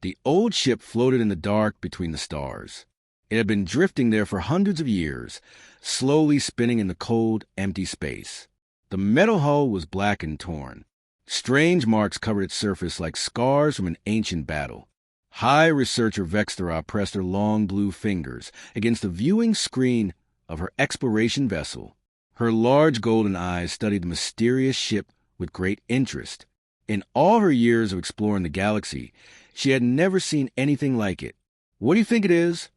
The old ship floated in the dark between the stars. It had been drifting there for hundreds of years, slowly spinning in the cold, empty space. The metal hull was black and torn. Strange marks covered its surface like scars from an ancient battle. High Researcher Vexthera pressed her long blue fingers against the viewing screen of her exploration vessel. Her large golden eyes studied the mysterious ship with great interest. In all her years of exploring the galaxy, she had never seen anything like it. "What do you think it is?"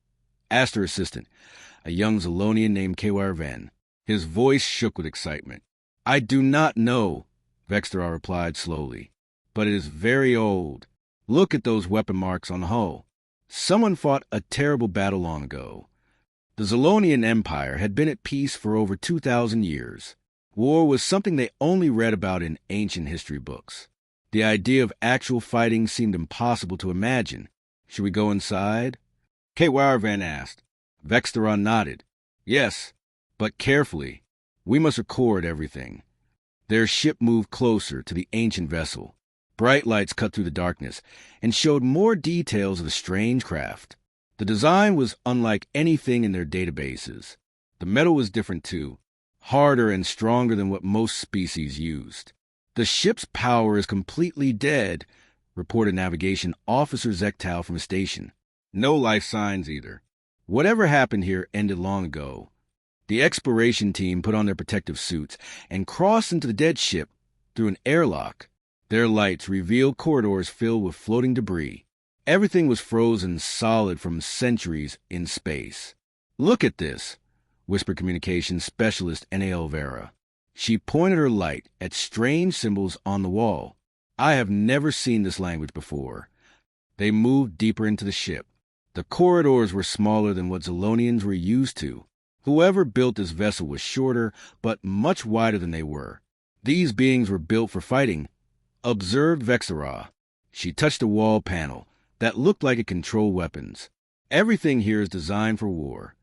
asked her assistant, a young Zolonian named KY Van. His voice shook with excitement. "I do not know," Vexthera replied slowly, "but it is very old. Look at those weapon marks on the hull. Someone fought a terrible battle long ago. The Zolonian Empire had been at peace for over 2,000 years. War was something they only read about in ancient history books. The idea of actual fighting seemed impossible to imagine. Should we go inside?" KY Van asked. Vexthera nodded. "Yes, but carefully. We must record everything." Their ship moved closer to the ancient vessel. Bright lights cut through the darkness and showed more details of the strange craft. The design was unlike anything in their databases. The metal was different too, harder and stronger than what most species used. "The ship's power is completely dead," reported Navigation Officer Zektal from his station. "No life signs either. Whatever happened here ended long ago." The exploration team put on their protective suits and crossed into the dead ship through an airlock. Their lights revealed corridors filled with floating debris. Everything was frozen solid from centuries in space. "Look at this," whispered communications specialist N.A. Vera. She pointed her light at strange symbols on the wall. "I have never seen this language before." They moved deeper into the ship. The corridors were smaller than what Zolonians were used to. Whoever built this vessel was shorter, but much wider than they were. "These beings were built for fighting," observed Vexthera. She touched a wall panel that looked like it controlled weapons. "Everything here is designed for war."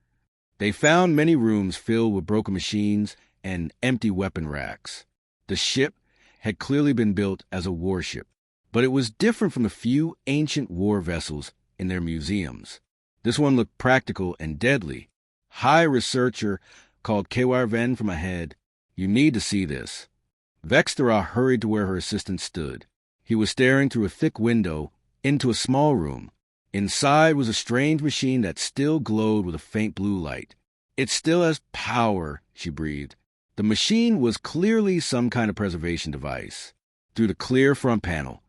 They found many rooms filled with broken machines and empty weapon racks. The ship had clearly been built as a warship, but it was different from the few ancient war vessels in their museums. This one looked practical and deadly. High Researcher called KY Van from ahead. "You need to see this." Vexthera hurried to where her assistant stood. He was staring through a thick window into a small room. Inside was a strange machine that still glowed with a faint blue light. "It still has power," she breathed. The machine was clearly some kind of preservation device. Through the clear front panel,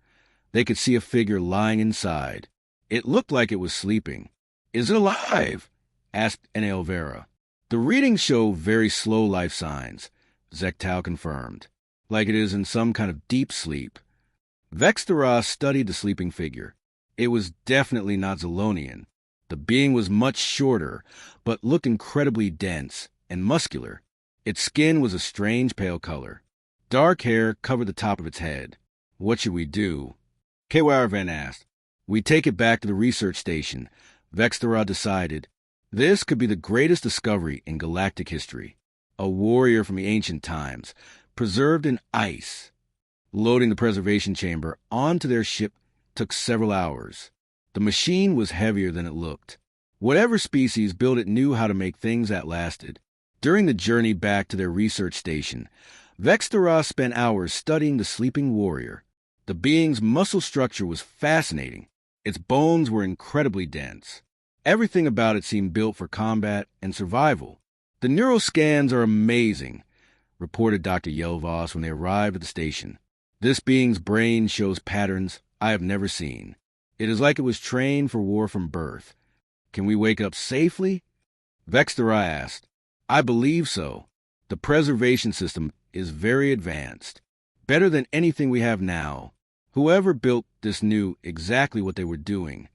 they could see a figure lying inside. It looked like it was sleeping. "Is it alive?" asked N.A. Vera. "The readings show very slow life signs," Zektal confirmed, "like it is in some kind of deep sleep." Vexthera studied the sleeping figure. It was definitely not Zolonian. The being was much shorter, but looked incredibly dense and muscular. Its skin was a strange pale color. Dark hair covered the top of its head. "What should we do?" KY Van asked. "We take it back to the research station," Vexthera decided. This could be the greatest discovery in galactic history. A warrior from the ancient times, preserved in ice. Loading the preservation chamber onto their ship took several hours. The machine was heavier than it looked. Whatever species built it knew how to make things that lasted. During the journey back to their research station, Vexthera spent hours studying the sleeping warrior. The being's muscle structure was fascinating. Its bones were incredibly dense. Everything about it seemed built for combat and survival. "The neuroscans are amazing," reported Dr. Yelvos when they arrived at the station. "This being's brain shows patterns I have never seen. It is like it was trained for war from birth. Can we wake up safely?" Vexthera asked. "I believe so. The preservation system is very advanced, better than anything we have now. Whoever built this knew exactly what they were doing."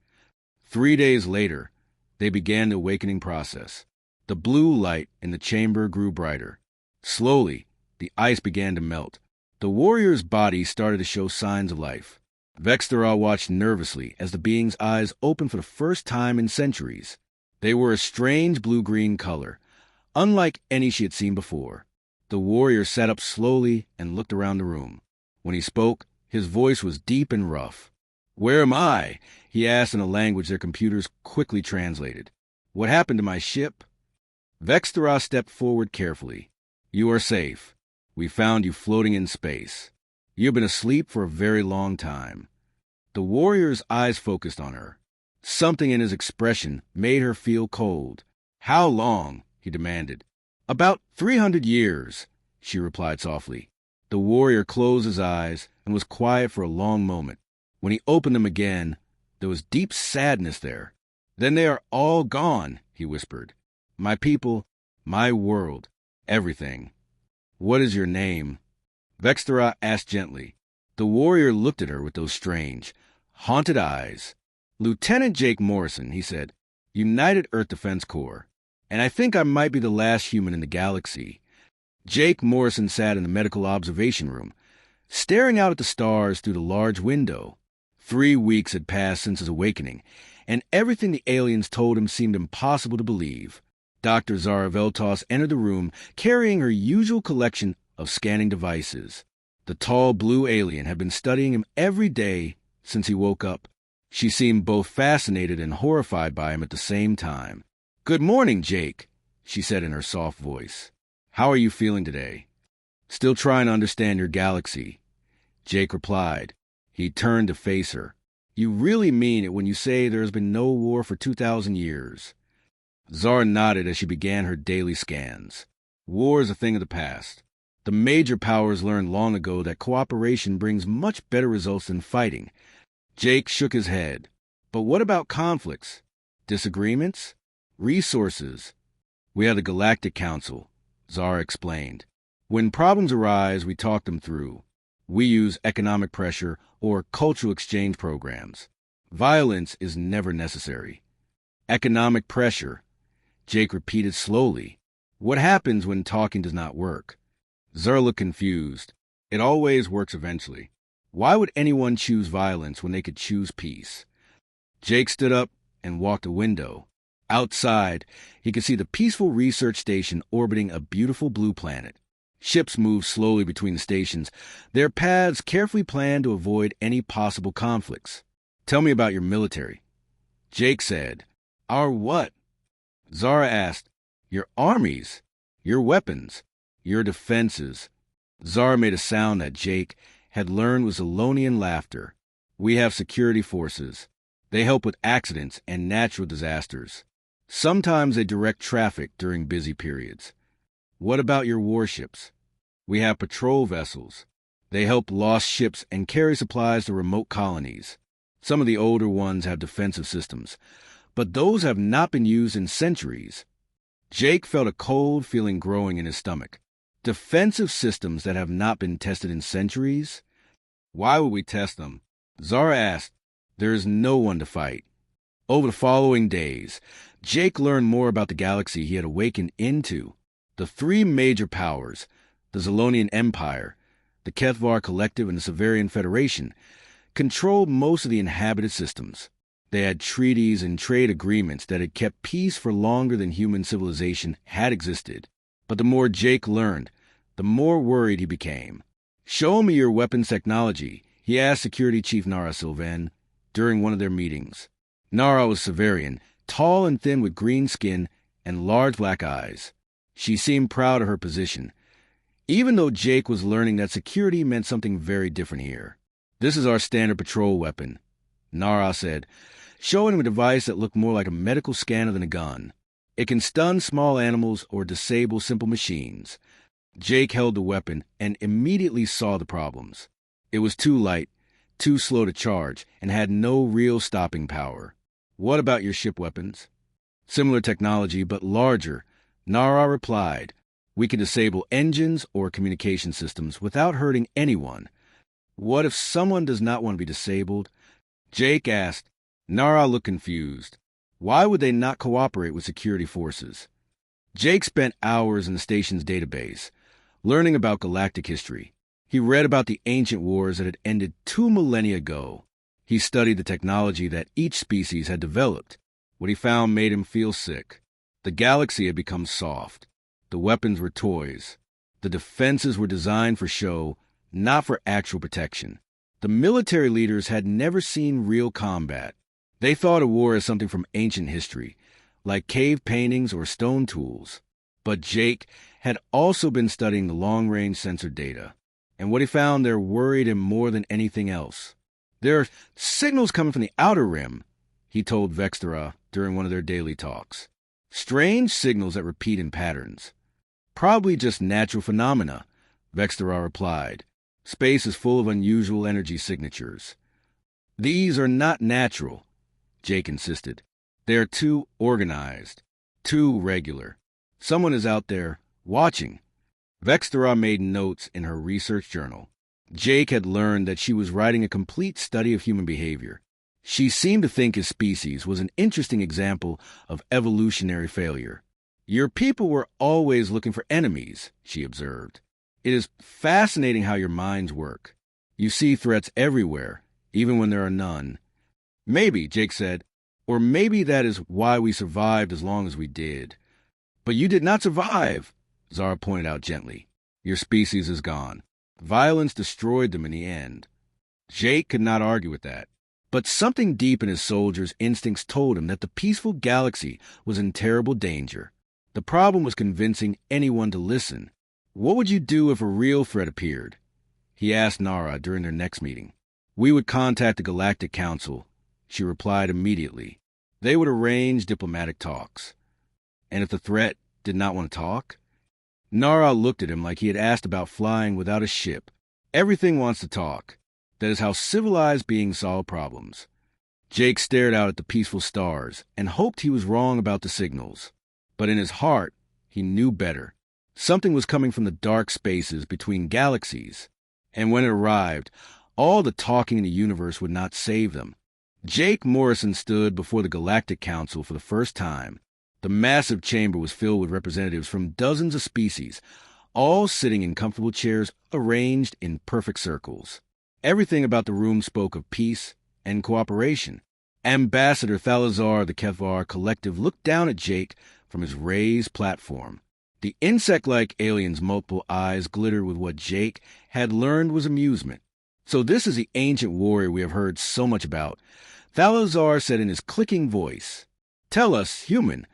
3 days later, they began the awakening process. The blue light in the chamber grew brighter. Slowly, the ice began to melt. The warrior's body started to show signs of life. Vexthera watched nervously as the being's eyes opened for the first time in centuries. They were a strange blue-green color, unlike any she had seen before. The warrior sat up slowly and looked around the room. When he spoke, his voice was deep and rough. "Where am I?" he asked in a language their computers quickly translated. "What happened to my ship?" Vextera stepped forward carefully. "You are safe. We found you floating in space. You have been asleep for a very long time." The warrior's eyes focused on her. Something in his expression made her feel cold. "How long?" he demanded. "About 300 years," she replied softly. The warrior closed his eyes and was quiet for a long moment. When he opened them again, there was deep sadness there. "Then they are all gone," he whispered. "My people, my world, everything." "What is your name?" Vextera asked gently. The warrior looked at her with those strange, haunted eyes. "Lieutenant Jake Morrison," he said, "United Earth Defense Corps. And I think I might be the last human in the galaxy." Jake Morrison sat in the medical observation room, staring out at the stars through the large window. 3 weeks had passed since his awakening, and everything the aliens told him seemed impossible to believe. Dr. Zara Veltos entered the room carrying her usual collection of scanning devices. The tall blue alien had been studying him every day since he woke up. She seemed both fascinated and horrified by him at the same time. "Good morning, Jake," she said in her soft voice. "How are you feeling today?" "Still trying to understand your galaxy," Jake replied. He turned to face her. "You really mean it when you say there has been no war for 2,000 years. Zara nodded as she began her daily scans. War is a thing of the past. The major powers learned long ago that cooperation brings much better results than fighting. Jake shook his head. "But what about conflicts? Disagreements? Resources?" "We have the Galactic Council," Zara explained. "When problems arise, we talk them through. We use economic pressure or cultural exchange programs. Violence is never necessary." "Economic pressure," Jake repeated slowly. "What happens when talking does not work?" Zara looked confused. "It always works eventually. Why would anyone choose violence when they could choose peace?" Jake stood up and walked to a window. Outside, he could see the peaceful research station orbiting a beautiful blue planet. Ships moved slowly between the stations, their paths carefully planned to avoid any possible conflicts. "Tell me about your military," Jake said. "Our what?" Zara asked. "Your armies, your weapons, your defenses." Zara made a sound that Jake had learned was Elonian laughter. "We have security forces. They help with accidents and natural disasters. Sometimes they direct traffic during busy periods." "What about your warships?" "We have patrol vessels. They help lost ships and carry supplies to remote colonies. Some of the older ones have defensive systems, but those have not been used in centuries." Jake felt a cold feeling growing in his stomach. Defensive systems that have not been tested in centuries? "Why would we test them?" Zara asked. "There is no one to fight." Over the following days, Jake learned more about the galaxy he had awakened into. The 3 major powers, the Zolonian Empire, the Kethvar Collective, and the Severian Federation, controlled most of the inhabited systems. They had treaties and trade agreements that had kept peace for longer than human civilization had existed. But the more Jake learned, the more worried he became. "Show me your weapons technology," he asked Security Chief Nara Sylvan during one of their meetings. Nara was Severian, tall and thin with green skin and large black eyes. She seemed proud of her position, even though Jake was learning that security meant something very different here. "This is our standard patrol weapon," Nara said, showing him a device that looked more like a medical scanner than a gun. "It can stun small animals or disable simple machines." Jake held the weapon and immediately saw the problems. It was too light, too slow to charge, and had no real stopping power. "What about your ship weapons?" "Similar technology, but larger," Nara replied. "We can disable engines or communication systems without hurting anyone." "What if someone does not want to be disabled?" Jake asked. Nara looked confused. Why would they not cooperate with security forces? Jake spent hours in the station's database, learning about galactic history. He read about the ancient wars that had ended 2 millennia ago. He studied the technology that each species had developed. What he found made him feel sick. The galaxy had become soft. The weapons were toys. The defenses were designed for show, not for actual protection. The military leaders had never seen real combat. They thought of war as something from ancient history, like cave paintings or stone tools. But Jake had also been studying the long-range sensor data, and what he found there worried him more than anything else. "There are signals coming from the outer rim," he told Vextera during one of their daily talks. "Strange signals that repeat in patterns. Probably just natural phenomena," Vextera replied. "Space is full of unusual energy signatures." "These are not natural," Jake insisted. "They are too organized, too regular. Someone is out there watching." Vextera made notes in her research journal. Jake had learned that she was writing a complete study of human behavior. She seemed to think his species was an interesting example of evolutionary failure. "Your people were always looking for enemies," she observed. "It is fascinating how your minds work. You see threats everywhere, even when there are none." "Maybe," Jake said, "or maybe that is why we survived as long as we did." "But you did not survive," Zara pointed out gently. "Your species is gone. Violence destroyed them in the end." Jake could not argue with that. But something deep in his soldier's instincts told him that the peaceful galaxy was in terrible danger. The problem was convincing anyone to listen. "What would you do if a real threat appeared?" he asked Nara during their next meeting. "We would contact the Galactic Council," she replied immediately. "They would arrange diplomatic talks." "And if the threat did not want to talk?" Nara looked at him like he had asked about flying without a ship. "Everything wants to talk. That is how civilized beings solve problems." Jake stared out at the peaceful stars and hoped he was wrong about the signals. But in his heart, he knew better. Something was coming from the dark spaces between galaxies. And when it arrived, all the talking in the universe would not save them. Jake Morrison stood before the Galactic Council for the first time. The massive chamber was filled with representatives from dozens of species, all sitting in comfortable chairs arranged in perfect circles. Everything about the room spoke of peace and cooperation. Ambassador Thalazar of the Kethvar Collective looked down at Jake from his raised platform. The insect-like alien's multiple eyes glittered with what Jake had learned was amusement. "So this is the ancient warrior we have heard so much about," Thalazar said in his clicking voice. "Tell us, human,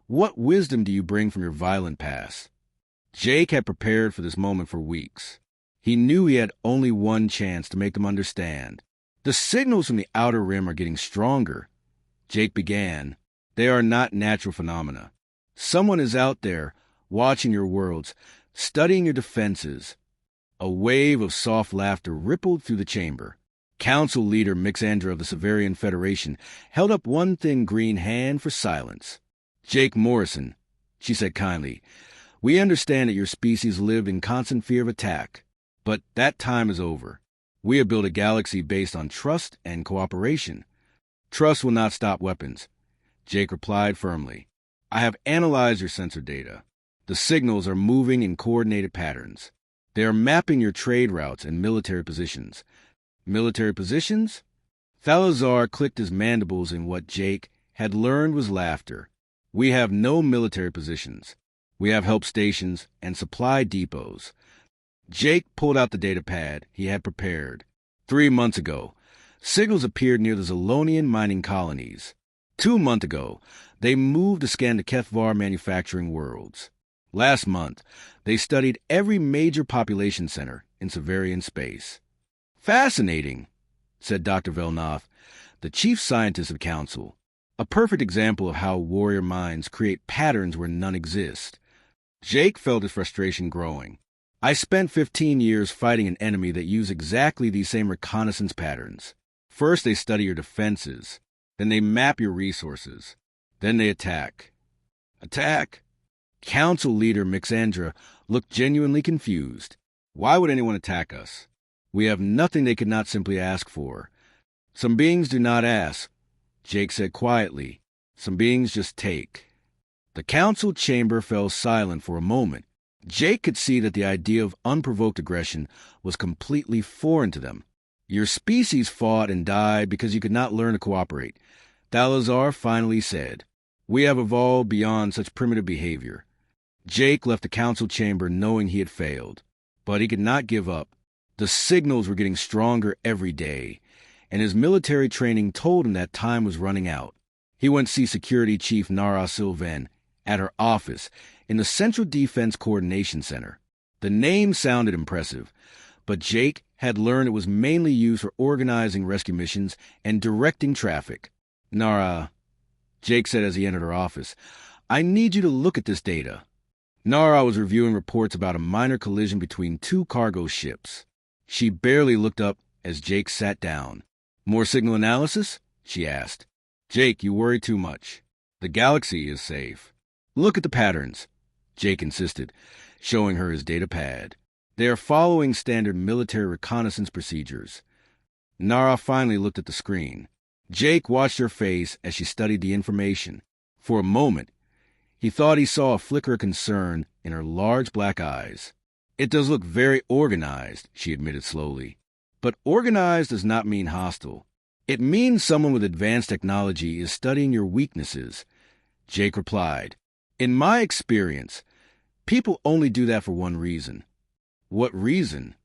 what wisdom do you bring from your violent past?" Jake had prepared for this moment for weeks. He knew he had only one chance to make them understand. "The signals from the outer rim are getting stronger," Jake began. "They are not natural phenomena. Someone is out there, watching your worlds, studying your defenses." A wave of soft laughter rippled through the chamber. Council leader Mixandra of the Severian Federation held up one thin green hand for silence. "Jake Morrison," she said kindly, "we understand that your species lived in constant fear of attack. But that time is over. We have built a galaxy based on trust and cooperation." "Trust will not stop weapons," Jake replied firmly. "I have analyzed your sensor data. The signals are moving in coordinated patterns. They are mapping your trade routes and military positions." "Military positions?" Thalazar clicked his mandibles in what Jake had learned was laughter. "We have no military positions. We have help stations and supply depots." Jake pulled out the data pad he had prepared. 3 months ago, signals appeared near the Zolonian mining colonies. 2 months ago, they moved to scan the Kethvar manufacturing worlds. Last month, they studied every major population center in Severian space. "Fascinating," said Dr. Velnoth, the chief scientist of Council. "A perfect example of how warrior minds create patterns where none exist." Jake felt his frustration growing. "I spent 15 years fighting an enemy that used exactly these same reconnaissance patterns. First they study your defenses, then they map your resources, then they attack." "Attack?" Council leader Mixandra looked genuinely confused. "Why would anyone attack us? We have nothing they could not simply ask for." "Some beings do not ask," Jake said quietly. "Some beings just take." The council chamber fell silent for a moment. Jake could see that the idea of unprovoked aggression was completely foreign to them. "Your species fought and died because you could not learn to cooperate," Thalazar finally said. "We have evolved beyond such primitive behavior." Jake left the council chamber knowing he had failed, but he could not give up. The signals were getting stronger every day, and his military training told him that time was running out. He went to see Security Chief Nara Sylvan at her office in the Central Defense Coordination Center. The name sounded impressive, but Jake had learned it was mainly used for organizing rescue missions and directing traffic. Nara, Jake said as he entered her office, I need you to look at this data. Nara was reviewing reports about a minor collision between two cargo ships. She barely looked up as Jake sat down. More signal analysis? She asked. Jake, you worry too much. The galaxy is safe. Look at the patterns, Jake insisted, showing her his data pad. They are following standard military reconnaissance procedures. Nara finally looked at the screen. Jake watched her face as she studied the information. For a moment, he thought he saw a flicker of concern in her large black eyes. It does look very organized, she admitted slowly. But organized does not mean hostile. It means someone with advanced technology is studying your weaknesses. Jake replied, In my experience, people only do that for one reason. What reason?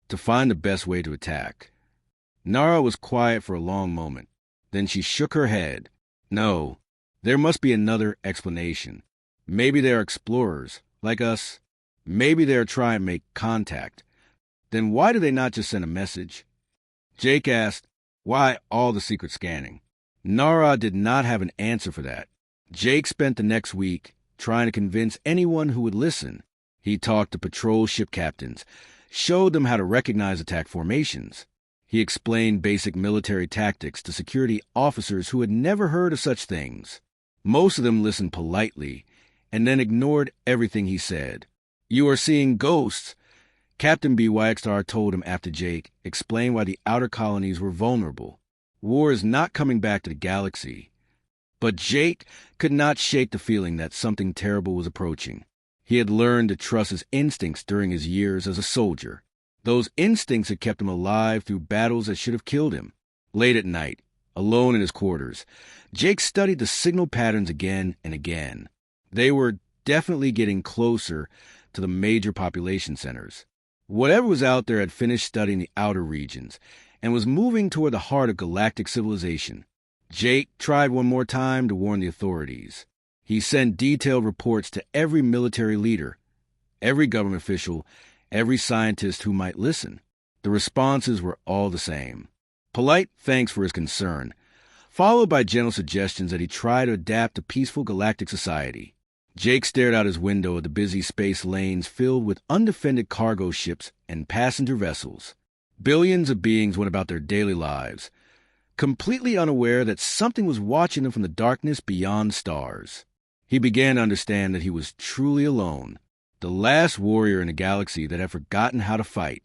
To find the best way to attack. Nara was quiet for a long moment. Then she shook her head. No, there must be another explanation. Maybe they are explorers, like us. Maybe they are trying to make contact. Then why do they not just send a message? Jake asked, why all the secret scanning? Nara did not have an answer for that. Jake spent the next week trying to convince anyone who would listen. He talked to patrol ship captains, showed them how to recognize attack formations. He explained basic military tactics to security officers who had never heard of such things. Most of them listened politely and then ignored everything he said. You are seeing ghosts, Captain BYXR told him after Jake explained why the outer colonies were vulnerable. War is not coming back to the galaxy. But Jake could not shake the feeling that something terrible was approaching. He had learned to trust his instincts during his years as a soldier. Those instincts had kept him alive through battles that should have killed him. Late at night, alone in his quarters, Jake studied the signal patterns again and again. They were definitely getting closer to the major population centers. Whatever was out there had finished studying the outer regions and was moving toward the heart of galactic civilization. Jake tried one more time to warn the authorities. He sent detailed reports to every military leader, every government official, every scientist who might listen. The responses were all the same. Polite thanks for his concern, followed by gentle suggestions that he try to adapt to peaceful galactic society. Jake stared out his window at the busy space lanes filled with undefended cargo ships and passenger vessels. Billions of beings went about their daily lives, completely unaware that something was watching them from the darkness beyond stars. He began to understand that he was truly alone, the last warrior in a galaxy that had forgotten how to fight.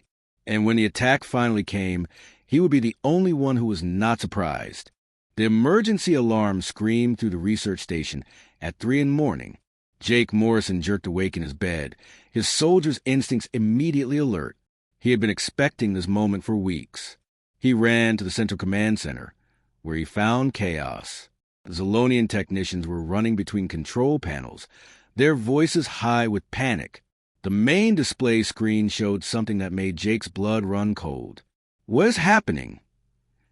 And when the attack finally came, he would be the only one who was not surprised. The emergency alarm screamed through the research station at 3 a.m. Jake Morrison jerked awake in his bed, his soldier's instincts immediately alert. He had been expecting this moment for weeks. He ran to the Central Command Center, where he found chaos. The Zolonian technicians were running between control panels, their voices high with panic. The main display screen showed something that made Jake's blood run cold. "What is happening?"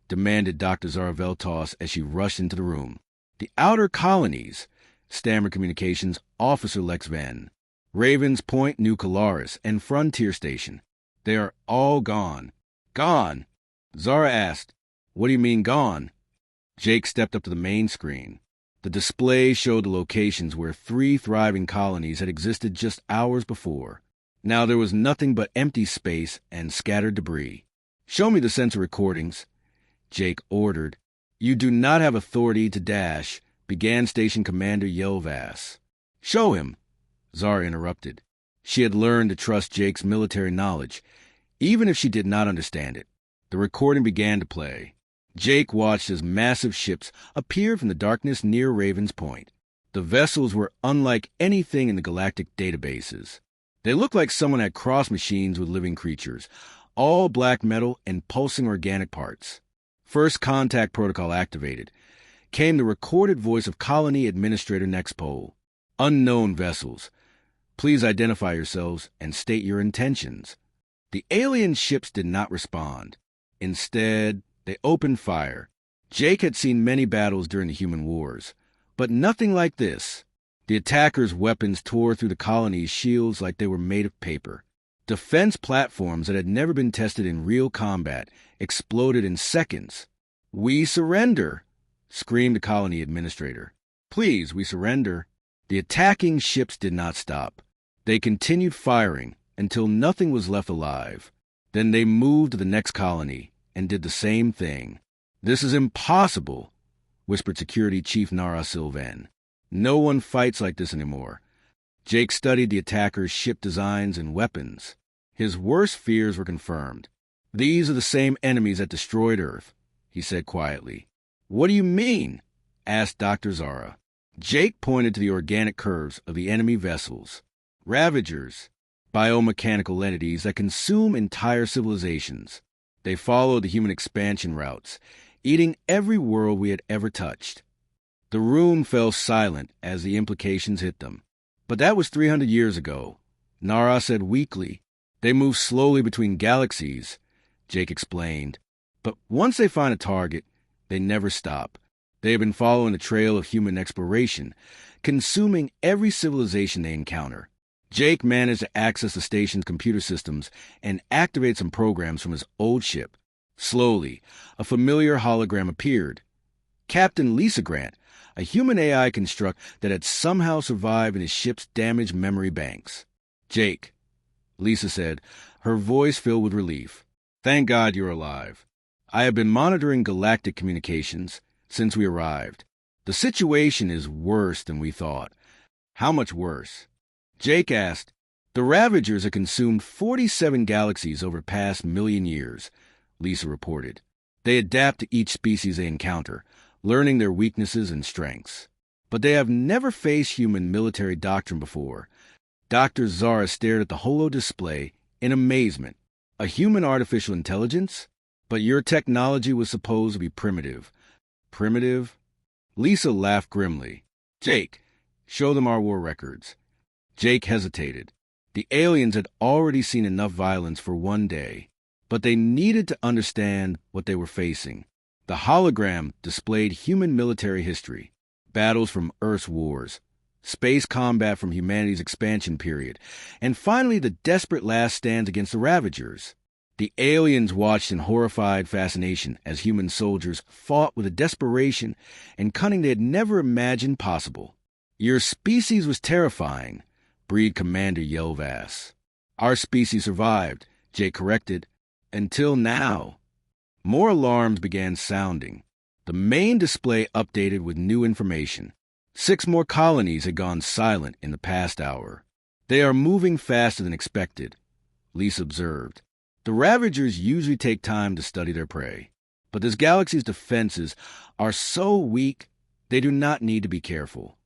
demanded Dr. Zaraveltos as she rushed into the room. "The outer colonies," stammered Communications Officer Lex Van. "Ravens Point, New Colaris, and Frontier Station. They are all gone." "Gone?" Zara asked. "What do you mean gone?" Jake stepped up to the main screen. The display showed the locations where 3 thriving colonies had existed just hours before. Now there was nothing but empty space and scattered debris. "Show me the sensor recordings," Jake ordered. "You do not have authority to dash," began Station Commander Yelvass. "Show him," Zara interrupted. She had learned to trust Jake's military knowledge, even if she did not understand it. The recording began to play. Jake watched as massive ships appeared from the darkness near Ravens Point. The vessels were unlike anything in the galactic databases. They looked like someone had crossed machines with living creatures, all black metal and pulsing organic parts. First contact protocol activated. Came the recorded voice of Colony Administrator Nexpol. "Unknown vessels. Please identify yourselves and state your intentions." The alien ships did not respond. Instead, they opened fire. Jake had seen many battles during the human wars, but nothing like this. The attackers' weapons tore through the colony's shields like they were made of paper. Defense platforms that had never been tested in real combat exploded in seconds. "We surrender!" screamed the colony administrator. "Please, we surrender." The attacking ships did not stop. They continued firing until nothing was left alive. Then they moved to the next colony and did the same thing. "This is impossible," whispered Security Chief Nara Sylvan. "No one fights like this anymore." Jake studied the attackers' ship designs and weapons. His worst fears were confirmed. "These are the same enemies that destroyed Earth," he said quietly. "What do you mean?" asked Dr. Zara. Jake pointed to the organic curves of the enemy vessels. "Ravagers, biomechanical entities that consume entire civilizations. They followed the human expansion routes, eating every world we had ever touched." The room fell silent as the implications hit them. "But that was 300 years ago," Nara said weakly. "They move slowly between galaxies," Jake explained. "But once they find a target, they never stop. They have been following the trail of human exploration, consuming every civilization they encounter." Jake managed to access the station's computer systems and activate some programs from his old ship. Slowly, a familiar hologram appeared. Captain Lisa Grant, a human AI construct that had somehow survived in his ship's damaged memory banks. "Jake," Lisa said, her voice filled with relief. "Thank God you're alive. I have been monitoring galactic communications since we arrived. The situation is worse than we thought." "How much worse?" Jake asked. "The Ravagers have consumed 47 galaxies over the past million years," Lisa reported. "They adapt to each species they encounter, learning their weaknesses and strengths. But they have never faced human military doctrine before." Dr. Zara stared at the holo display in amazement. "A human artificial intelligence? But your technology was supposed to be primitive." "Primitive?" Lisa laughed grimly. "Jake, show them our war records." Jake hesitated. The aliens had already seen enough violence for one day, but they needed to understand what they were facing. The hologram displayed human military history, battles from Earth's wars, space combat from humanity's expansion period, and finally the desperate last stands against the Ravagers. The aliens watched in horrified fascination as human soldiers fought with a desperation and cunning they had never imagined possible. "Your species was terrifying," breathed Commander Yelvas. "Our species survived," Jake corrected. "Until now." More alarms began sounding. The main display updated with new information. 6 more colonies had gone silent in the past hour. "They are moving faster than expected," Lisa observed. "The Ravagers usually take time to study their prey, but this galaxy's defenses are so weak they do not need to be careful."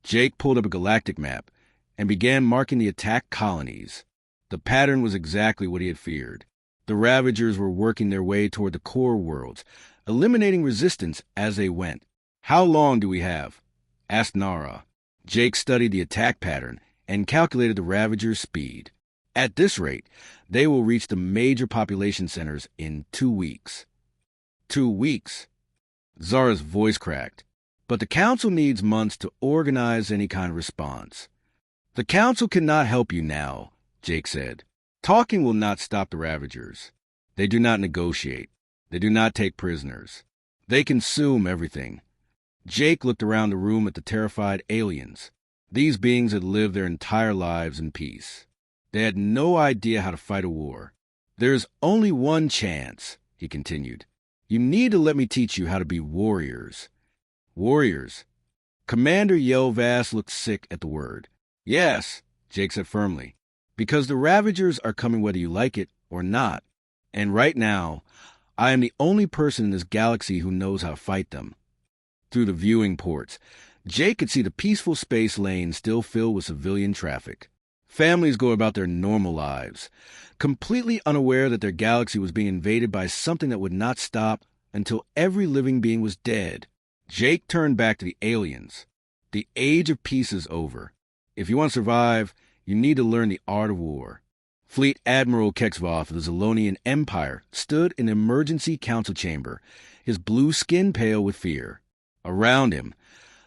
Jake pulled up a galactic map and began marking the attack colonies. The pattern was exactly what he had feared. The Ravagers were working their way toward the core worlds, eliminating resistance as they went. "How long do we have?" asked Nara. Jake studied the attack pattern and calculated the Ravagers' speed. "At this rate, they will reach the major population centers in 2 weeks." 2 weeks? Zara's voice cracked. "But the Council needs months to organize any kind of response." "The Council cannot help you now," Jake said. "Talking will not stop the Ravagers. They do not negotiate. They do not take prisoners. They consume everything." Jake looked around the room at the terrified aliens. These beings had lived their entire lives in peace. They had no idea how to fight a war. "There is only one chance," he continued. "You need to let me teach you how to be warriors." "Warriors?" Commander Yelvas looked sick at the word. "Yes," Jake said firmly, "because the Ravagers are coming whether you like it or not. And right now, I am the only person in this galaxy who knows how to fight them." Through the viewing ports, Jake could see the peaceful space lanes still filled with civilian traffic. Families go about their normal lives, completely unaware that their galaxy was being invaded by something that would not stop until every living being was dead. Jake turned back to the aliens. "The age of peace is over. If you want to survive, you need to learn the art of war." Fleet Admiral Kexvoth of the Zolonian Empire stood in the emergency council chamber, his blue skin pale with fear. Around him,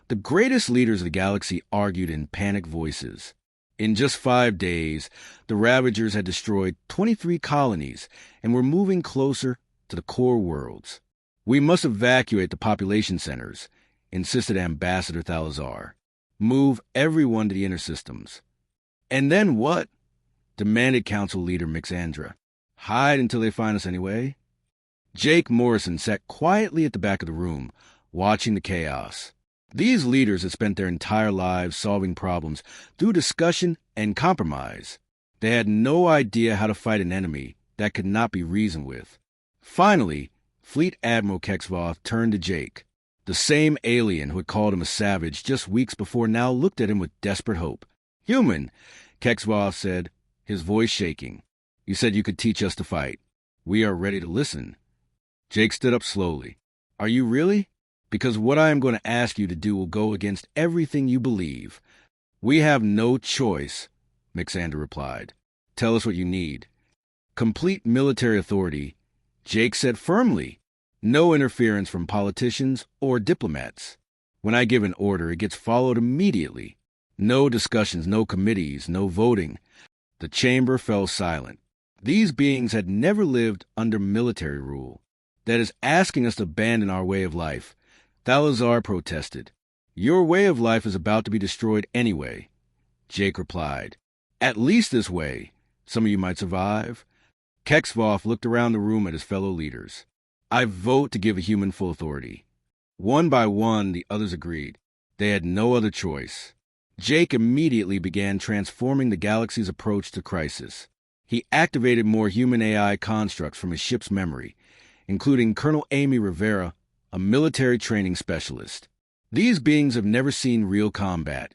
the greatest leaders of the galaxy argued in panicked voices. In just 5 days, the Ravagers had destroyed 23 colonies and were moving closer to the core worlds. "We must evacuate the population centers," insisted Ambassador Thalazar. "Move everyone to the inner systems." "And then what?" demanded Council Leader Mixandra. "Hide until they find us anyway." Jake Morrison sat quietly at the back of the room, watching the chaos. These leaders had spent their entire lives solving problems through discussion and compromise. They had no idea how to fight an enemy that could not be reasoned with. Finally, Fleet Admiral Kexvoth turned to Jake. The same alien who had called him a savage just weeks before now looked at him with desperate hope. "Human," Kexvoth said, his voice shaking. "You said you could teach us to fight. We are ready to listen." Jake stood up slowly. "Are you really? Because what I am going to ask you to do will go against everything you believe." "We have no choice," Mixander replied. "Tell us what you need." "Complete military authority," Jake said firmly. "No interference from politicians or diplomats. When I give an order, it gets followed immediately. No discussions, no committees, no voting." The chamber fell silent. These beings had never lived under military rule. "That is asking us to abandon our way of life," Thalazar protested. "Your way of life is about to be destroyed anyway," Jake replied. "At least this way, some of you might survive." Kexvoth looked around the room at his fellow leaders. "I vote to give a human full authority." One by one, the others agreed. They had no other choice. Jake immediately began transforming the galaxy's approach to crisis. He activated more human AI constructs from his ship's memory, including Colonel Amy Rivera, a military training specialist. "These beings have never seen real combat,"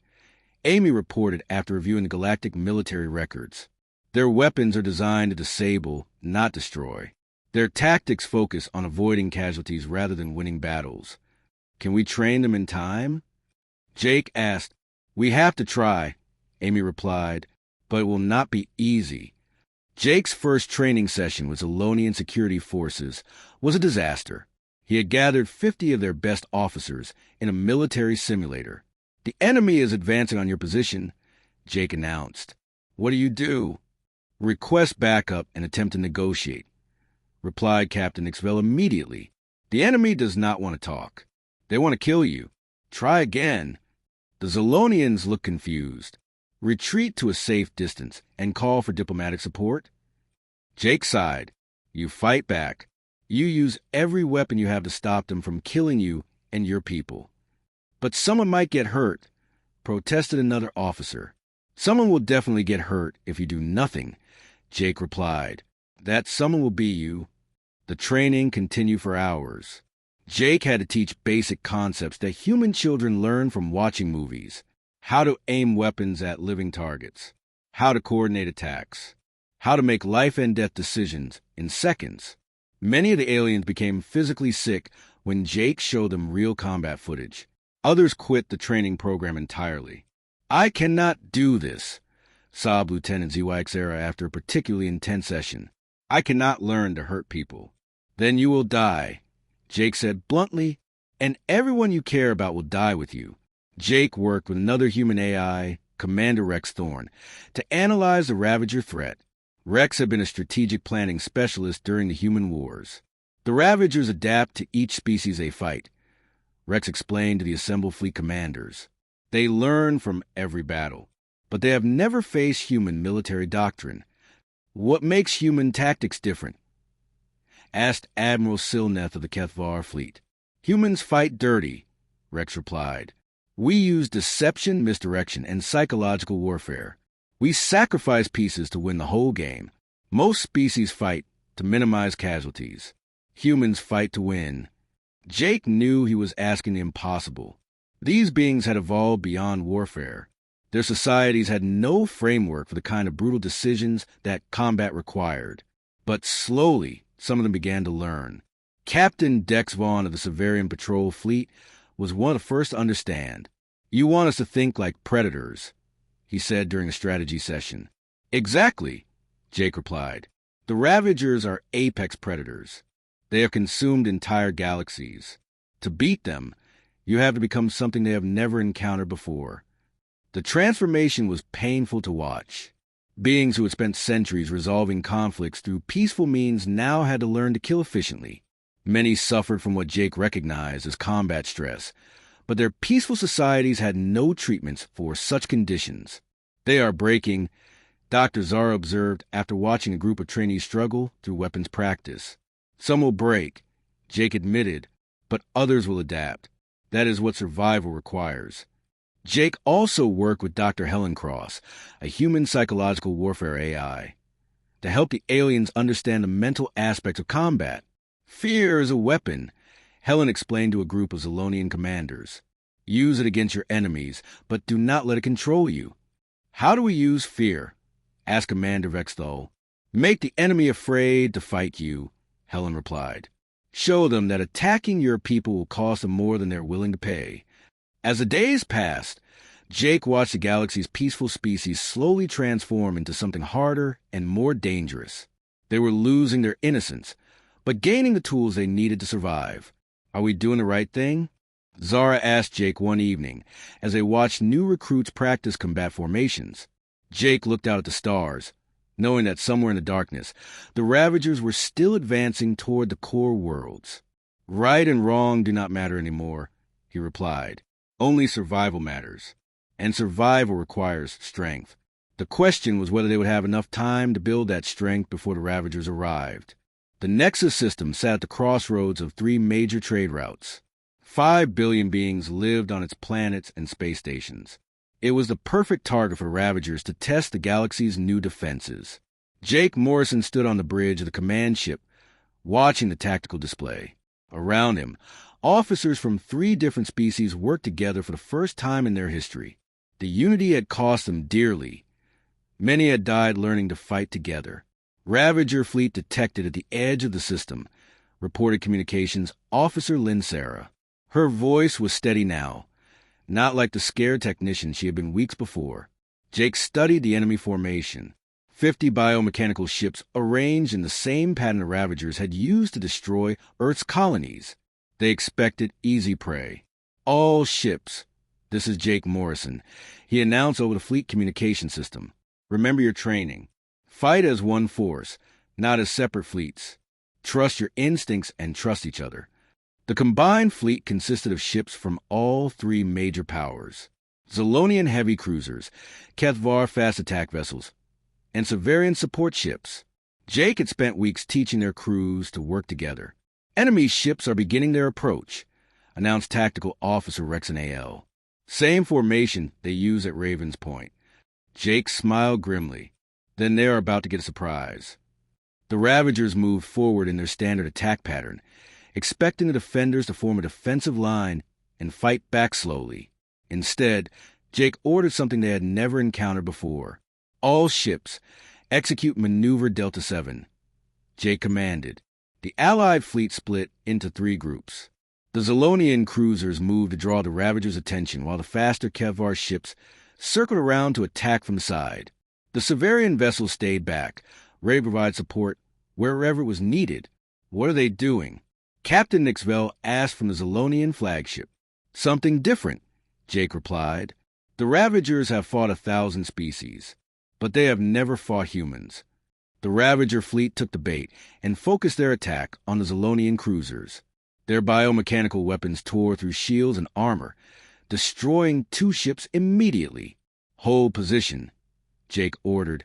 Amy reported after reviewing the galactic military records. "Their weapons are designed to disable, not destroy. Their tactics focus on avoiding casualties rather than winning battles. Can we train them in time?" Jake asked. "We have to try," Amy replied, "but it will not be easy." Jake's first training session with Zolonian security forces was a disaster. He had gathered 50 of their best officers in a military simulator. "The enemy is advancing on your position," Jake announced. "What do you do?" "Request backup and attempt to negotiate," replied Captain Ixvel immediately. "The enemy does not want to talk. They want to kill you. Try again." The Zolonians looked confused. "Retreat to a safe distance and call for diplomatic support." Jake sighed. "You fight back. You use every weapon you have to stop them from killing you and your people." "But someone might get hurt," protested another officer. "Someone will definitely get hurt if you do nothing," Jake replied. "That someone will be you." The training continued for hours. Jake had to teach basic concepts that human children learn from watching movies. How to aim weapons at living targets. How to coordinate attacks. How to make life and death decisions in seconds. Many of the aliens became physically sick when Jake showed them real combat footage. Others quit the training program entirely. "I cannot do this," sobbed Lieutenant ZYXera after a particularly intense session. "I cannot learn to hurt people." "Then you will die," Jake said bluntly, "and everyone you care about will die with you." Jake worked with another human AI, Commander Rex Thorne, to analyze the Ravager threat. Rex had been a strategic planning specialist during the human wars. "The Ravagers adapt to each species they fight," Rex explained to the assembled fleet commanders. "They learn from every battle, but they have never faced human military doctrine." "What makes human tactics different?" asked Admiral Silneth of the Kethvar fleet. "Humans fight dirty," Rex replied. "We use deception, misdirection, and psychological warfare. We sacrifice pieces to win the whole game. Most species fight to minimize casualties. Humans fight to win." Jake knew he was asking the impossible. These beings had evolved beyond warfare. Their societies had no framework for the kind of brutal decisions that combat required. But slowly, some of them began to learn. Captain Dex Vaughn of the Severian Patrol Fleet was one of the first to understand. "You want us to think like predators," he said during a strategy session. "Exactly," Jake replied. The Ravagers are apex predators. They have consumed entire galaxies. To beat them, you have to become something they have never encountered before. The transformation was painful to watch. Beings who had spent centuries resolving conflicts through peaceful means now had to learn to kill efficiently. Many suffered from what Jake recognized as combat stress, but their peaceful societies had no treatments for such conditions. They are breaking, Dr. Zara observed after watching a group of trainees struggle through weapons practice. Some will break, Jake admitted, but others will adapt. That is what survival requires. Jake also worked with Dr. Helen Cross, a human psychological warfare AI, to help the aliens understand the mental aspects of combat. Fear is a weapon, Helen explained to a group of Zolonian commanders. Use it against your enemies, but do not let it control you. How do we use fear? Asked Commander Vexthal. Make the enemy afraid to fight you, Helen replied. Show them that attacking your people will cost them more than they're willing to pay. As the days passed, Jake watched the galaxy's peaceful species slowly transform into something harder and more dangerous. They were losing their innocence, but gaining the tools they needed to survive. Are we doing the right thing? Zara asked Jake one evening as they watched new recruits practice combat formations. Jake looked out at the stars, knowing that somewhere in the darkness, the Ravagers were still advancing toward the core worlds. Right and wrong do not matter anymore, he replied. Only survival matters, and survival requires strength. The question was whether they would have enough time to build that strength before the Ravagers arrived. The Nexus system sat at the crossroads of 3 major trade routes. 5 billion beings lived on its planets and space stations. It was the perfect target for the Ravagers to test the galaxy's new defenses. Jake Morrison stood on the bridge of the command ship, watching the tactical display. Around him, officers from 3 different species worked together for the first time in their history. The unity had cost them dearly. Many had died learning to fight together. Ravager fleet detected at the edge of the system, reported communications officer Lynn Sarah. Her voice was steady now, not like the scared technician she had been weeks before. Jake studied the enemy formation. 50 biomechanical ships arranged in the same pattern the Ravagers had used to destroy Earth's colonies. They expected easy prey. All ships. This is Jake Morrison. He announced over the fleet communication system. Remember your training. Fight as one force, not as separate fleets. Trust your instincts and trust each other. The combined fleet consisted of ships from all 3 major powers. Zolonian heavy cruisers, Kethvar fast attack vessels, and Severian support ships. Jake had spent weeks teaching their crews to work together. Enemy ships are beginning their approach, announced Tactical Officer Rexon A.L. Same formation they use at Raven's Point. Jake smiled grimly. Then they are about to get a surprise. The Ravagers moved forward in their standard attack pattern, expecting the defenders to form a defensive line and fight back slowly. Instead, Jake ordered something they had never encountered before. All ships, execute Maneuver Delta 7. Jake commanded. The Allied fleet split into 3 groups. The Zolonian cruisers moved to draw the Ravagers' attention while the faster Kevvar ships circled around to attack from the side. The Severian vessels stayed back, ready to provide support wherever it was needed. What are they doing? Captain Nixvell asked from the Zolonian flagship. Something different, Jake replied. The Ravagers have fought 1,000 species, but they have never fought humans. The Ravager fleet took the bait and focused their attack on the Zolonian cruisers. Their biomechanical weapons tore through shields and armor, destroying 2 ships immediately. Hold position, Jake ordered,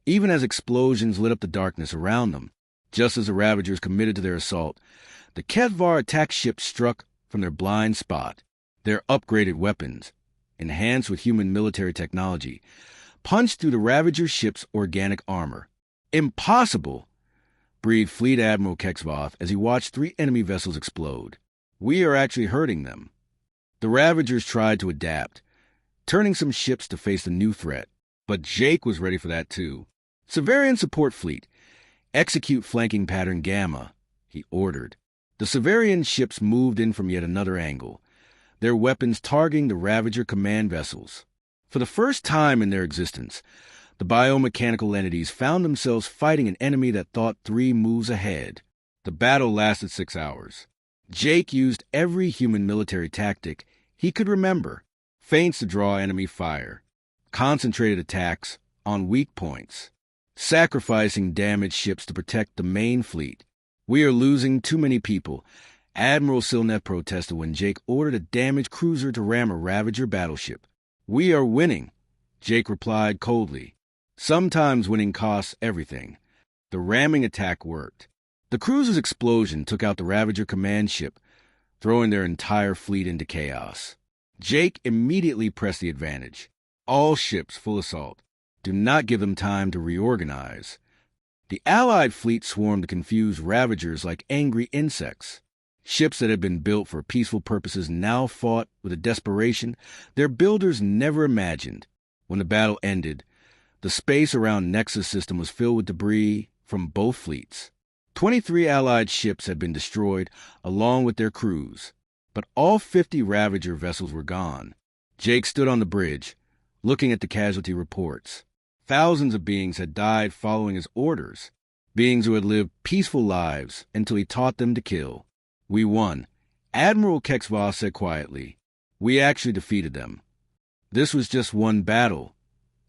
even as explosions lit up the darkness around them. Just as the Ravagers committed to their assault, the Kethvar attack ships struck from their blind spot. Their upgraded weapons, enhanced with human military technology, punched through the Ravager ship's organic armor. Impossible, breathed Fleet Admiral Kexvoth as he watched 3 enemy vessels explode. We are actually hurting them. The Ravagers tried to adapt, turning some ships to face the new threat. But Jake was ready for that too. Severian support fleet, execute flanking pattern Gamma, he ordered. The Severian ships moved in from yet another angle, their weapons targeting the Ravager command vessels. For the first time in their existence, The biomechanical entities found themselves fighting an enemy that thought 3 moves ahead. The battle lasted 6 hours. Jake used every human military tactic he could remember. Feints to draw enemy fire, concentrated attacks on weak points, sacrificing damaged ships to protect the main fleet. "We are losing too many people," Admiral Silnet protested when Jake ordered a damaged cruiser to ram a Ravager battleship. "We are winning," Jake replied coldly. Sometimes winning costs everything. The ramming attack worked. The cruiser's explosion took out the Ravager command ship, throwing their entire fleet into chaos. Jake immediately pressed the advantage. "All ships full assault. Do not give them time to reorganize." The Allied fleet swarmed the confused Ravagers like angry insects. Ships that had been built for peaceful purposes now fought with a desperation their builders never imagined. When the battle ended, the space around Nexus system was filled with debris from both fleets. 23 Allied ships had been destroyed, along with their crews, but all 50 Ravager vessels were gone. Jake stood on the bridge, looking at the casualty reports. Thousands of beings had died following his orders, beings who had lived peaceful lives until he taught them to kill. "We won," Admiral Kexvoth said quietly. "We actually defeated them." "This was just one battle,"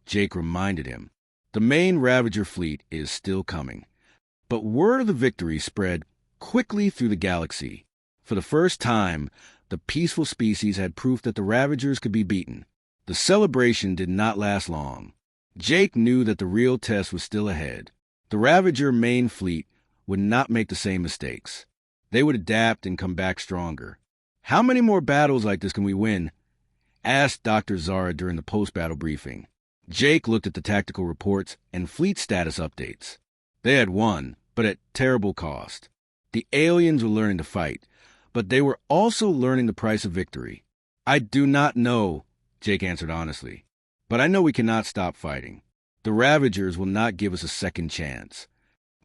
Jake reminded him. "The main Ravager fleet is still coming." But word of the victory spread quickly through the galaxy. For the first time, the peaceful species had proof that the Ravagers could be beaten. The celebration did not last long. Jake knew that the real test was still ahead. The Ravager main fleet would not make the same mistakes. They would adapt and come back stronger. "How many more battles like this can we win?" asked Dr. Zara during the post-battle briefing. Jake looked at the tactical reports and fleet status updates. They had won, but at terrible cost. The aliens were learning to fight, but they were also learning the price of victory. "I do not know," Jake answered honestly, "but I know we cannot stop fighting. The Ravagers will not give us a second chance."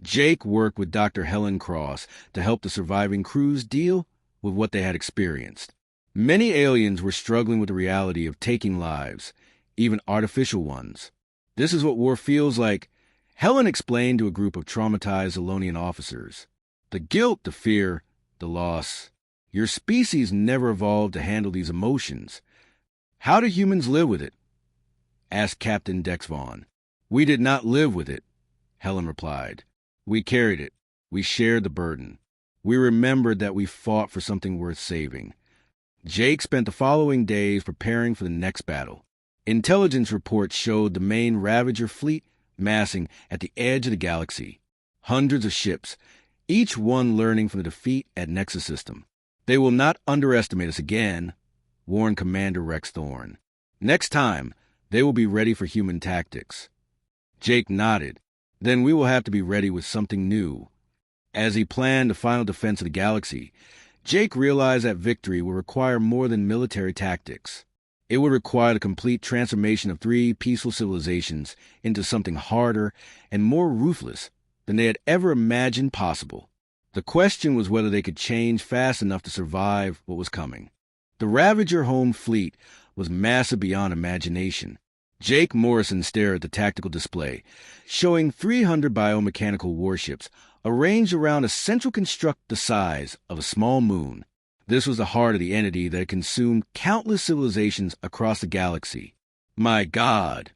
Jake worked with Dr. Helen Cross to help the surviving crews deal with what they had experienced. Many aliens were struggling with the reality of taking lives, even artificial ones. "This is what war feels like," Helen explained to a group of traumatized Elonian officers. "The guilt, the fear, the loss. Your species never evolved to handle these emotions. How do humans live with it?" asked Captain Dex Vaughn. "We did not live with it," Helen replied. "We carried it. We shared the burden. We remembered that we fought for something worth saving." Jake spent the following days preparing for the next battle. Intelligence reports showed the main Ravager fleet massing at the edge of the galaxy. Hundreds of ships, each one learning from the defeat at Nexus System. "They will not underestimate us again," warned Commander Rex Thorne. "Next time, they will be ready for human tactics." Jake nodded. "Then we will have to be ready with something new." As he planned the final defense of the galaxy, Jake realized that victory would require more than military tactics. It would require the complete transformation of 3 peaceful civilizations into something harder and more ruthless than they had ever imagined possible. The question was whether they could change fast enough to survive what was coming. The Ravager home fleet was massive beyond imagination. Jake Morrison stared at the tactical display, showing 300 biomechanical warships arranged around a central construct the size of a small moon. This was the heart of the entity that had consumed countless civilizations across the galaxy. "My God,"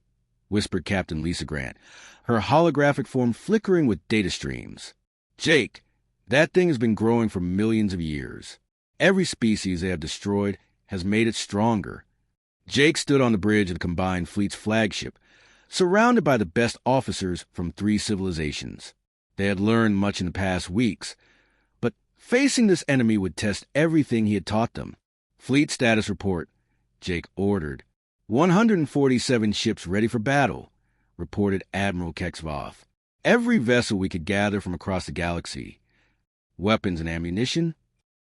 whispered Captain Lisa Grant, her holographic form flickering with data streams. "Jake, that thing has been growing for millions of years. Every species they have destroyed has made it stronger." Jake stood on the bridge of the combined fleet's flagship, surrounded by the best officers from 3 civilizations. They had learned much in the past weeks, but facing this enemy would test everything he had taught them. "Fleet status report," Jake ordered. 147 ships ready for battle," reported Admiral Kexvoth. "Every vessel we could gather from across the galaxy. Weapons and ammunition?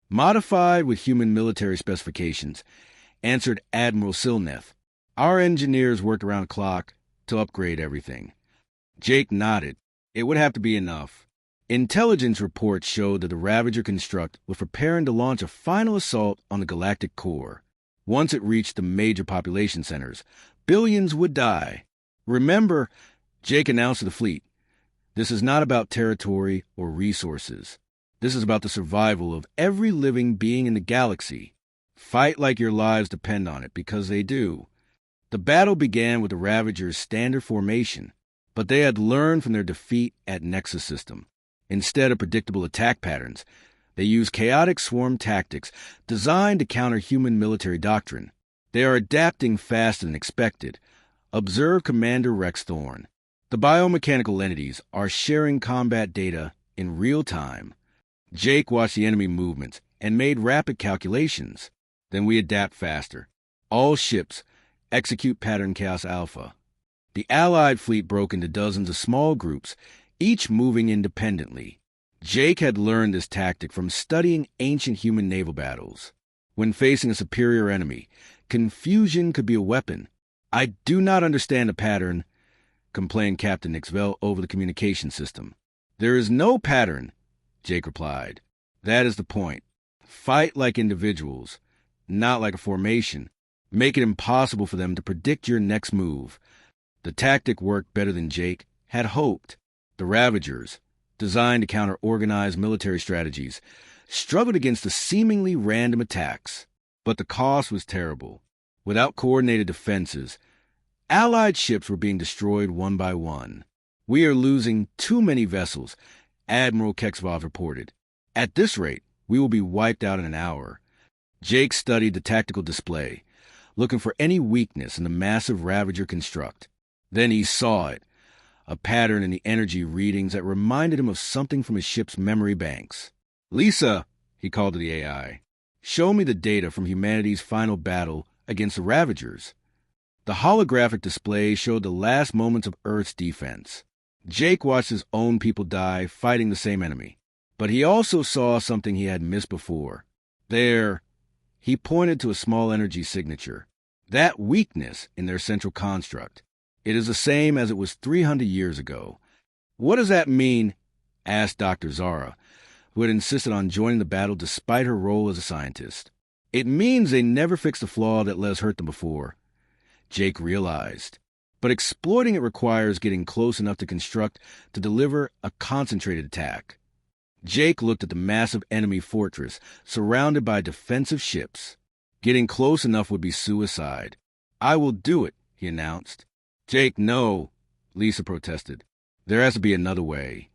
Modified with human military specifications," answered Admiral Silneth. "Our engineers worked around the clock to upgrade everything." Jake nodded. It would have to be enough. Intelligence reports showed that the Ravager construct was preparing to launch a final assault on the galactic core. Once it reached the major population centers, billions would die. Remember, Jake announced to the fleet, this is not about territory or resources. This is about the survival of every living being in the galaxy. Fight like your lives depend on it, because they do. The battle began with the Ravagers' standard formation, but they had learned from their defeat at Nexus System. Instead of predictable attack patterns, they used chaotic swarm tactics designed to counter human military doctrine. They are adapting faster than expected. Observe Commander Rex Thorne. The biomechanical entities are sharing combat data in real time. Jake watched the enemy movements and made rapid calculations. Then we adapt faster. All ships execute pattern Chaos Alpha. The Allied fleet broke into dozens of small groups, each moving independently. Jake had learned this tactic from studying ancient human naval battles. When facing a superior enemy, confusion could be a weapon. I do not understand the pattern, complained Captain Nixville over the communication system. There is no pattern, Jake replied. That is the point. Fight like individuals, not like a formation. Make it impossible for them to predict your next move. The tactic worked better than Jake had hoped. The Ravagers, designed to counter organized military strategies, struggled against the seemingly random attacks. But the cost was terrible. Without coordinated defenses, Allied ships were being destroyed one by one. We are losing too many vessels, Admiral Kexvov reported. At this rate, we will be wiped out in an hour. Jake studied the tactical display, looking for any weakness in the massive Ravager construct. Then he saw it, a pattern in the energy readings that reminded him of something from his ship's memory banks. Lisa, he called to the AI, show me the data from humanity's final battle against the Ravagers. The holographic display showed the last moments of Earth's defense. Jake watched his own people die fighting the same enemy, but he also saw something he had missed before. There, he pointed to a small energy signature. That weakness in their central construct. It is the same as it was 300 years ago. What does that mean? Asked Dr. Zara, who had insisted on joining the battle despite her role as a scientist. It means they never fixed the flaw that let us hurt them before, Jake realized. But exploiting it requires getting close enough to construct to deliver a concentrated attack. Jake looked at the massive enemy fortress surrounded by defensive ships. Getting close enough would be suicide. I will do it, he announced. Jake, no, Lisa protested. There has to be another way.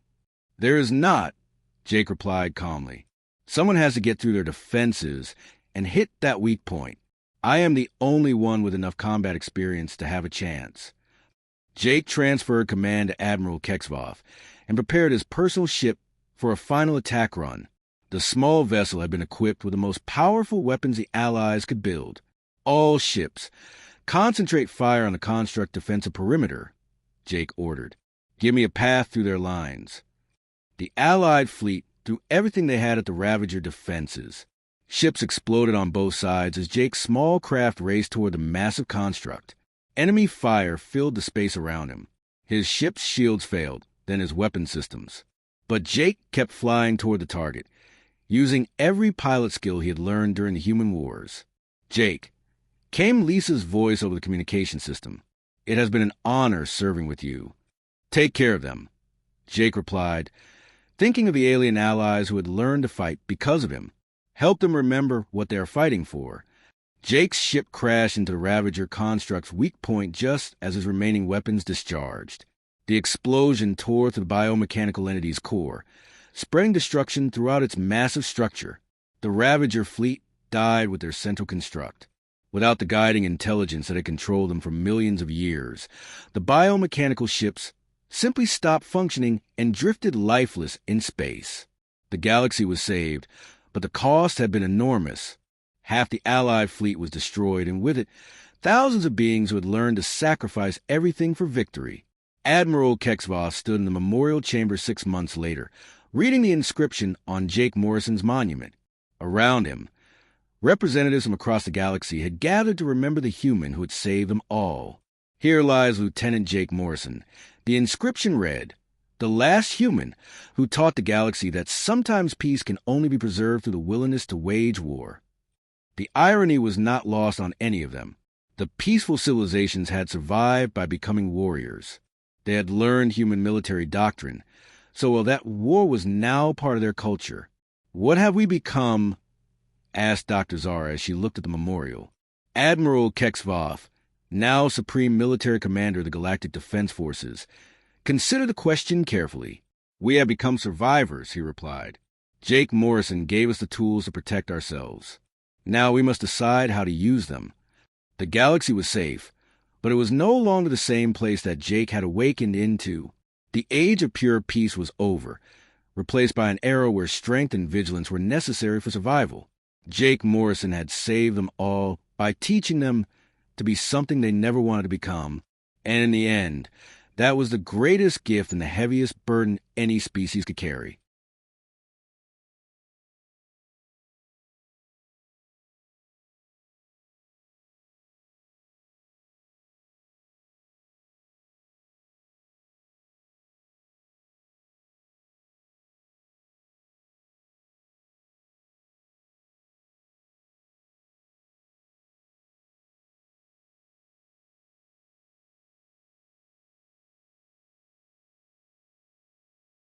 There is not, Jake replied calmly. Someone has to get through their defenses and hit that weak point. I am the only one with enough combat experience to have a chance. Jake transferred command to Admiral Kexvov and prepared his personal ship for a final attack run. The small vessel had been equipped with the most powerful weapons the Allies could build. All ships, concentrate fire on the construct defensive perimeter, Jake ordered. Give me a path through their lines. The Allied fleet threw everything they had at the Ravager defenses. Ships exploded on both sides as Jake's small craft raced toward the massive construct. Enemy fire filled the space around him. His ship's shields failed, then his weapon systems. But Jake kept flying toward the target, using every pilot skill he had learned during the human wars. Jake, came Lisa's voice over the communication system. It has been an honor serving with you. Take care of them, Jake replied, thinking of the alien allies who had learned to fight because of him. Help them remember what they are fighting for. Jake's ship crashed into the Ravager construct's weak point just as his remaining weapons discharged. The explosion tore through the biomechanical entity's core, spreading destruction throughout its massive structure. The Ravager fleet died with their central construct. Without the guiding intelligence that had controlled them for millions of years, the biomechanical ships simply stopped functioning and drifted lifeless in space. The galaxy was saved, but the cost had been enormous. Half the Allied fleet was destroyed, and with it, thousands of beings who had learned to sacrifice everything for victory. Admiral Kexvos stood in the memorial chamber 6 months later, reading the inscription on Jake Morrison's monument. Around him, representatives from across the galaxy had gathered to remember the human who had saved them all. Here lies Lieutenant Jake Morrison. The inscription read, "The last human who taught the galaxy that sometimes peace can only be preserved through the willingness to wage war." The irony was not lost on any of them. The peaceful civilizations had survived by becoming warriors. They had learned human military doctrine, so while that war was now part of their culture. What have we become? Asked Dr. Zara as she looked at the memorial. Admiral Kexvoth, now Supreme Military Commander of the Galactic Defense Forces, considered the question carefully. We have become survivors, he replied. Jake Morrison gave us the tools to protect ourselves. Now we must decide how to use them. The galaxy was safe, but it was no longer the same place that Jake had awakened into. The age of pure peace was over, replaced by an era where strength and vigilance were necessary for survival. Jake Morrison had saved them all by teaching them to be something they never wanted to become, and in the end, that was the greatest gift and the heaviest burden any species could carry.